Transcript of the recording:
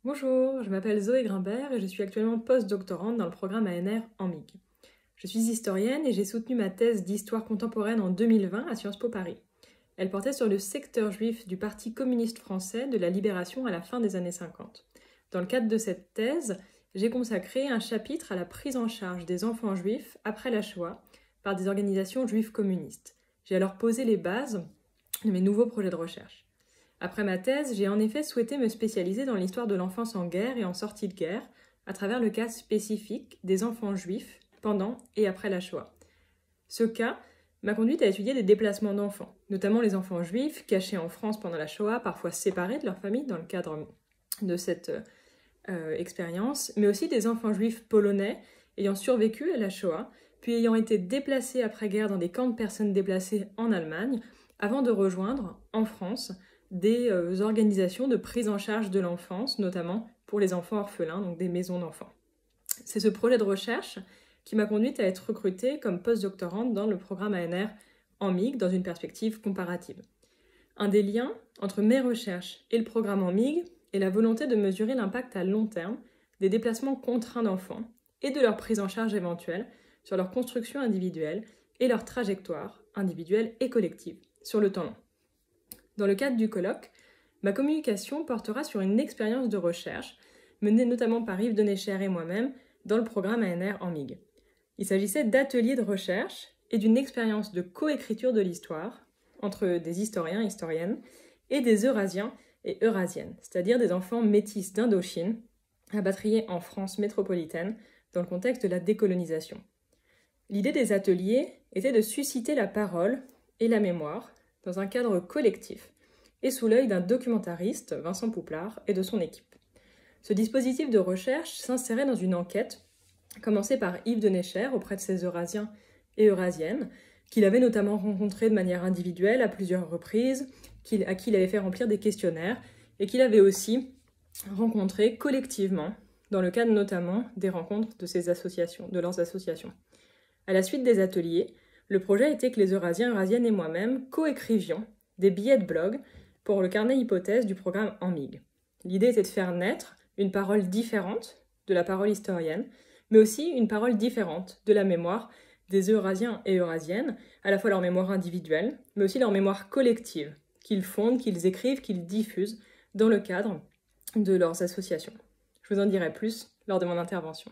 Bonjour, je m'appelle Zoé Grimbert et je suis actuellement post-doctorante dans le programme ANR en MIG. Je suis historienne et j'ai soutenu ma thèse d'histoire contemporaine en 2020 à Sciences Po Paris. Elle portait sur le secteur juif du Parti communiste français de la Libération à la fin des années 50. Dans le cadre de cette thèse, j'ai consacré un chapitre à la prise en charge des enfants juifs après la Shoah par des organisations juives communistes. J'ai alors posé les bases de mes nouveaux projets de recherche. Après ma thèse, j'ai en effet souhaité me spécialiser dans l'histoire de l'enfance en guerre et en sortie de guerre, à travers le cas spécifique des enfants juifs pendant et après la Shoah. Ce cas m'a conduite à étudier des déplacements d'enfants, notamment les enfants juifs cachés en France pendant la Shoah, parfois séparés de leur famille dans le cadre de cette expérience, mais aussi des enfants juifs polonais ayant survécu à la Shoah, puis ayant été déplacés après-guerre dans des camps de personnes déplacées en Allemagne, avant de rejoindre, en France, des organisations de prise en charge de l'enfance, notamment pour les enfants orphelins, donc des maisons d'enfants. C'est ce projet de recherche qui m'a conduite à être recrutée comme post-doctorante dans le programme ANR en MIG, dans une perspective comparative. Un des liens entre mes recherches et le programme en MIG est la volonté de mesurer l'impact à long terme des déplacements contraints d'enfants et de leur prise en charge éventuelle sur leur construction individuelle et leur trajectoire individuelle et collective sur le temps long. Dans le cadre du colloque, ma communication portera sur une expérience de recherche menée notamment par Yves Denecher et moi-même dans le programme ANR en MIG. Il s'agissait d'ateliers de recherche et d'une expérience de coécriture de l'histoire entre des historiens et historiennes et des Eurasiens et Eurasiennes, c'est-à-dire des enfants métis d'Indochine, rapatriés en France métropolitaine dans le contexte de la décolonisation. L'idée des ateliers était de susciter la parole et la mémoire dans un cadre collectif et sous l'œil d'un documentariste, Vincent Pouplard, et de son équipe. Ce dispositif de recherche s'insérait dans une enquête commencée par Yves Denecher auprès de ses Eurasiens et Eurasiennes, qu'il avait notamment rencontrés de manière individuelle à plusieurs reprises, à qui il avait fait remplir des questionnaires, et qu'il avait aussi rencontrés collectivement, dans le cadre notamment des rencontres de leurs associations. À la suite des ateliers, le projet était que les Eurasiens, Eurasiennes et moi-même coécrivions des billets de blog pour le carnet hypothèse du programme en MIG. L'idée était de faire naître une parole différente de la parole historienne, mais aussi une parole différente de la mémoire des Eurasiens et Eurasiennes, à la fois leur mémoire individuelle, mais aussi leur mémoire collective, qu'ils fondent, qu'ils écrivent, qu'ils diffusent dans le cadre de leurs associations. Je vous en dirai plus lors de mon intervention.